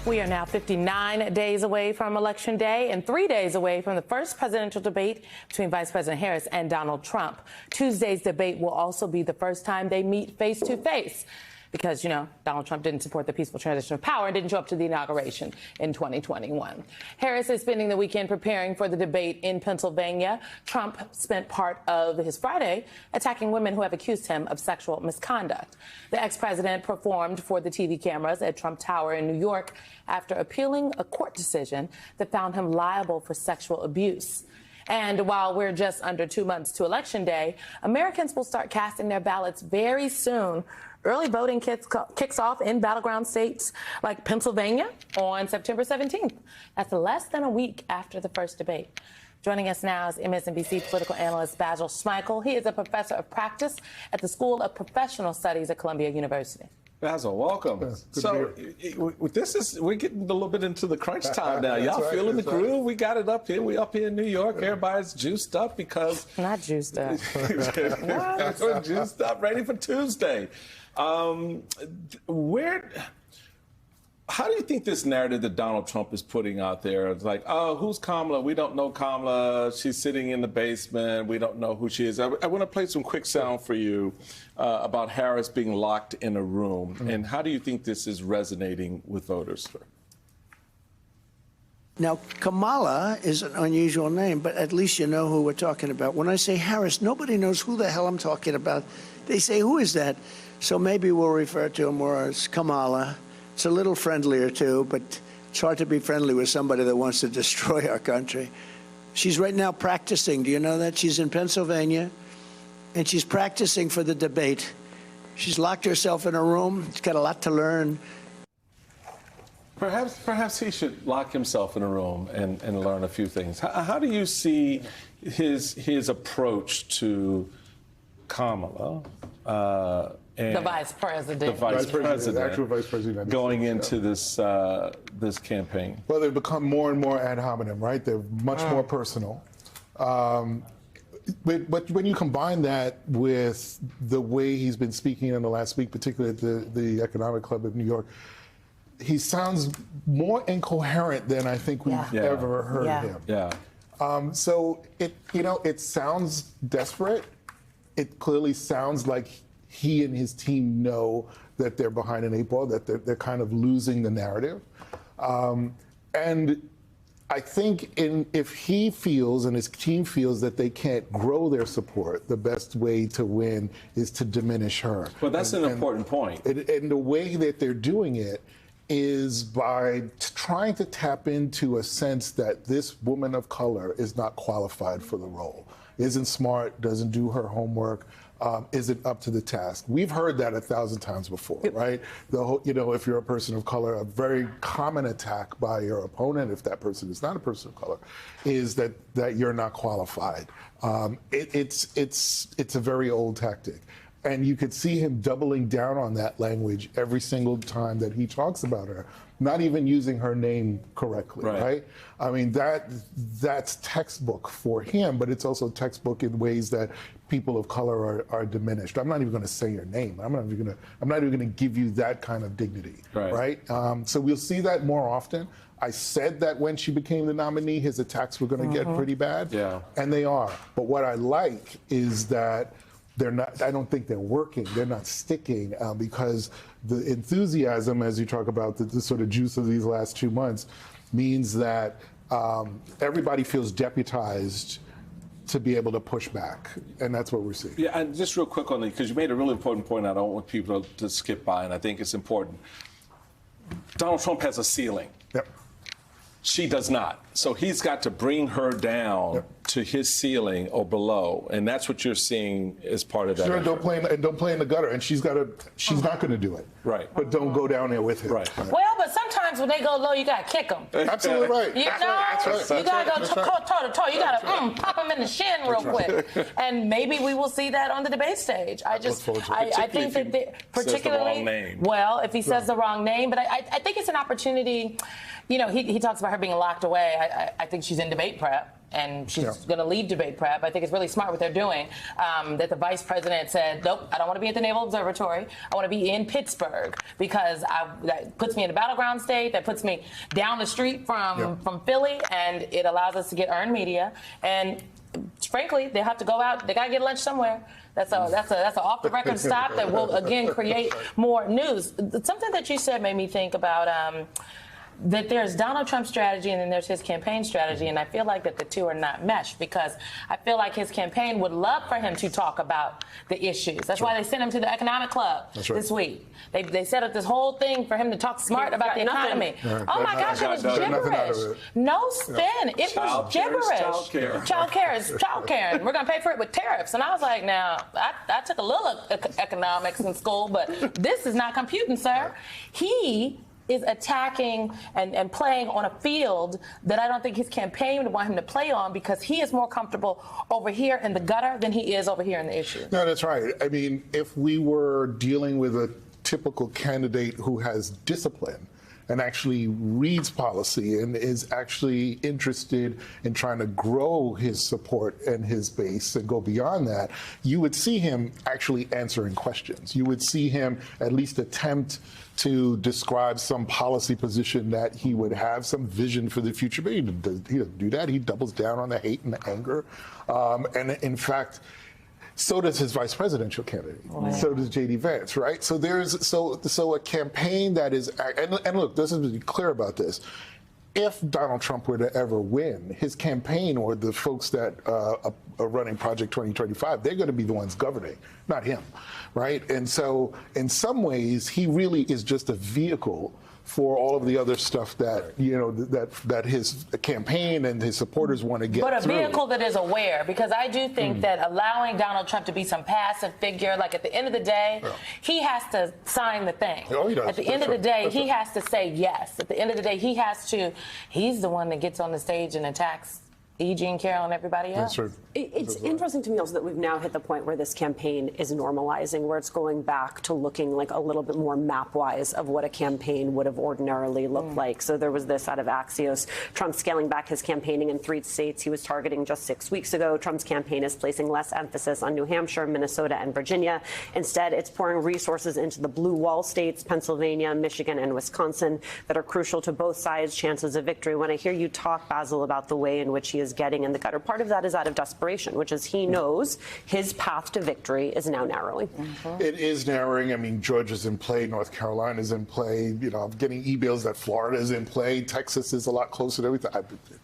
We are now 59 days away from Election Day and 3 days away from the first presidential debate between Vice President Harris and Donald Trump. Tuesday's debate will also be the first time they meet face to face because, Donald Trump didn't support the peaceful transition of power and didn't show up to the inauguration in 2021. Harris is spending the weekend preparing for the debate in Pennsylvania. Trump spent part of his Friday attacking women who have accused him of sexual misconduct. The ex-president performed for the TV cameras at Trump Tower in New York after appealing a court decision that found him liable for sexual abuse. And while we're just under 2 months to Election Day, Americans will start casting their ballots very soon. Early voting kicks off in battleground states like Pennsylvania on September 17th. That's less than a week after the first debate. Joining us now is MSNBC political analyst Basil Schmeichel. He is a professor of practice at the School of Professional Studies at Columbia University. Basil, welcome. We're getting a little bit into the crunch time now. Y'all feeling the groove? We got it up here. We up here in New York. Everybody's juiced up because... Not juiced up. We're juiced up, ready for Tuesday. How do you think this narrative that Donald Trump is putting out there, it's like, oh, who's Kamala? We don't know Kamala. She's sitting in the basement. We don't know who she is. I want to play some quick sound for you about Harris being locked in a room. Mm-hmm. And how do you think this is resonating with voters? Now, Kamala is an unusual name, but at least you know who we're talking about. When I say Harris, nobody knows who the hell I'm talking about. They say, who is that? So maybe we'll refer to him more as Kamala. It's a little friendlier, too, but it's hard to be friendly with somebody that wants to destroy our country. She's right now practicing. Do you know that? She's in Pennsylvania, and she's practicing for the debate. She's locked herself in a room. She's got a lot to learn. Perhaps he should lock himself in a room and learn a few things. How do you see his approach to Kamala? The vice president. The vice president. The actual vice president. Going into this campaign. Well, they've become more and more ad hominem, right? They're much more personal. But when you combine that with the way he's been speaking in the last week, particularly at the Economic Club of New York, he sounds more incoherent than I think we've ever heard him. Yeah. So it sounds desperate. It clearly sounds like he and his team know that they're behind an 8 ball, that they're kind of losing the narrative. And I think if he feels and his team feels that they can't grow their support, the best way to win is to diminish her. But that's an important point. And the way that they're doing it is by trying to tap into a sense that this woman of color is not qualified for the role, isn't smart, doesn't do her homework, isn't up to the task. We've heard that 1,000 times before, right? If you're a person of color, a very common attack by your opponent, if that person is not a person of color, is that you're not qualified. It's a very old tactic. And you could see him doubling down on that language every single time that he talks about her, not even using her name correctly, right? I mean, that's textbook for him, but it's also textbook in ways that people of color are diminished. I'm not even going to say your name. I'm not even going to give you that kind of dignity, right? So we'll see that more often. I said that when she became the nominee, his attacks were going to get pretty bad, and they are. But what I like is that they're not. I don't think they're working. They're not sticking because the enthusiasm, as you talk about the sort of juice of these last 2 months, means that everybody feels deputized to be able to push back, and that's what we're seeing. Yeah, and just real quick on it, because you made a really important point I don't want people to skip by, and I think it's important. Donald Trump has a ceiling. Yep. She does not. So he's got to bring her down to his ceiling or below, and that's what you're seeing as part of that. Sure, don't play in the gutter, and she's not going to do it. Right. But don't go down there with him. Right. Well, but sometimes when they go low, you gotta kick them. Absolutely right. You gotta go toe to toe. You gotta pop them in the shin real quick, and maybe we will see that on the debate stage. I think that particularly, well, if he says the wrong name, but I think it's an opportunity. He talks about her being locked away. I think she's in debate prep. and she's going to lead debate prep. I think it's really smart what they're doing. That the vice president said, nope, I don't want to be at the Naval Observatory. I want to be in Pittsburgh because that puts me in a battleground state. That puts me down the street from Philly, and it allows us to get earned media. And frankly, they have to go out. They got to get lunch somewhere. That's an off the record stop that will again create more news. Something that you said made me think about. That there's Donald Trump's strategy and then there's his campaign strategy, and I feel like that the two are not meshed because I feel like his campaign would love for him to talk about the issues. That's why they sent him to the Economic Club this week. They set up this whole thing for him to talk smart about the economy. Oh my gosh, it was gibberish. No spin. It was gibberish. Child care is child care, and we're going to pay for it with tariffs. And I was like, now, I took a little economics in school, but this is not computing, sir. He is attacking and playing on a field that I don't think his campaign would want him to play on because he is more comfortable over here in the gutter than he is over here in the issue. No, that's right. I mean, if we were dealing with a typical candidate who has discipline and actually reads policy and is actually interested in trying to grow his support and his base and go beyond that, you would see him actually answering questions. You would see him at least attempt to describe some policy position that he would have, some vision for the future. But he doesn't do that. He doubles down on the hate and the anger. And in fact, so does his vice presidential candidate. Oh, yeah. So does J.D. Vance, right? So there's so a campaign that is, and look, let's be clear about this. If Donald Trump were to ever win, his campaign or the folks that are running Project 2025, they're going to be the ones governing, not him, right? And so in some ways, he really is just a vehicle for all of the other stuff that, you know, that his campaign and his supporters want to get But a through. vehicle that is aware, because I do think that allowing Donald Trump to be some passive figure, like at the end of the day, he has to sign the thing. Oh, he does. At the end of the day, he has to say yes. At the end of the day, he's the one that gets on the stage and attacks E. Jean Carroll and everybody else. That's right. It's interesting to me also that we've now hit the point where this campaign is normalizing, where it's going back to looking like a little bit more map-wise of what a campaign would have ordinarily looked like. So there was this out of Axios, Trump scaling back his campaigning in 3 states he was targeting just 6 weeks ago. Trump's campaign is placing less emphasis on New Hampshire, Minnesota, and Virginia. Instead, it's pouring resources into the blue wall states, Pennsylvania, Michigan, and Wisconsin, that are crucial to both sides' chances of victory. When I hear you talk, Basil, about the way in which he is getting in the gutter, part of that is out of desperation, which is he knows his path to victory is now narrowing. It is narrowing. I mean, Georgia's in play, North Carolina's in play. You know, I'm getting emails that Florida's in play. Texas is a lot closer to everything.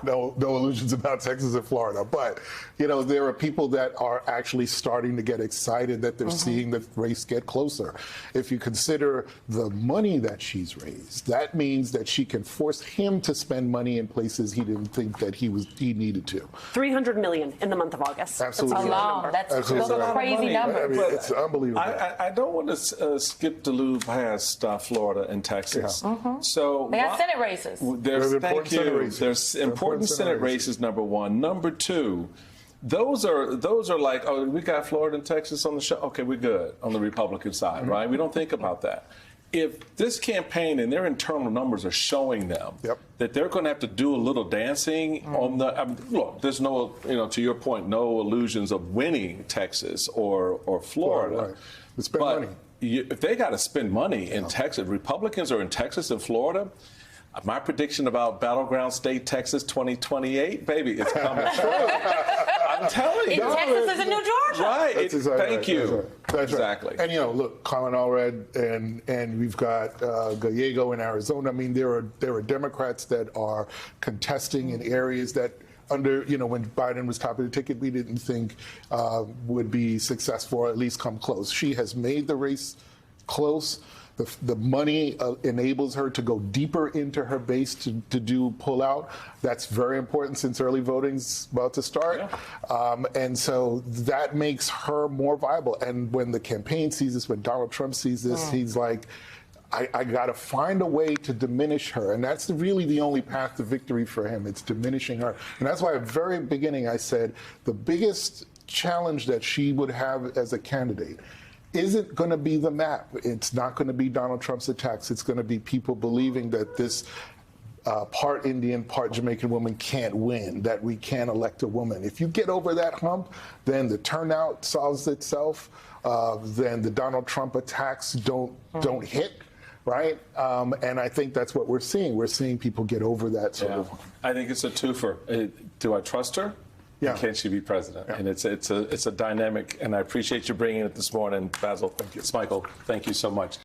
No illusions about Texas and Florida. But, you know, there are people that are actually starting to get excited that they're seeing the race get closer. If you consider the money that she's raised, that means that she can force him to spend money in places he didn't think that he needed to. $300 million in the month of August. Absolutely. That's a crazy number. I mean, it's unbelievable. I don't want to skip the loop past Florida and Texas. So They got Senate races. There's important Senate races. There's important Senate races, number one. Number two, those are like, oh, we got Florida and Texas on the show. Okay, we're good on the Republican side, right? We don't think about that. If this campaign and their internal numbers are showing them that they're going to have to do a little dancing on the, look, there's no, you know, to your point, no illusions of winning Texas or Florida. Right. But spend money. If they got to spend money in Texas, Republicans are in Texas and Florida. My prediction about Battleground State, Texas 2028, baby, it's coming true. I'm telling you. Texas is a New Georgia. Right. Thank you. That's exactly. Right. And, you know, look, Colin Allred and we've got Gallego in Arizona. I mean, there are Democrats that are contesting in areas that under, you know, when Biden was top of the ticket, we didn't think would be successful or at least come close. She has made the race close. The money enables her to go deeper into her base to do pull out. That's very important since early voting's about to start. And so that makes her more viable. And when the campaign sees this, when Donald Trump sees this, he's like, I got to find a way to diminish her. And that's really the only path to victory for him. It's diminishing her. And that's why at the very beginning I said the biggest challenge that she would have as a candidate isn't going to be the map. It's not going to be Donald Trump's attacks. It's going to be people believing that this part Indian, part Jamaican woman can't win, that we can't elect a woman. If you get over that hump, then the turnout solves itself. Then the Donald Trump attacks don't hit, right? And I think that's what we're seeing. We're seeing people get over that sort of. I think it's a twofer. Do I trust her? Yeah. And can she be president? Yeah. And it's a dynamic. And I appreciate you bringing it this morning, Basil. Thank you. Michael, thank you so much.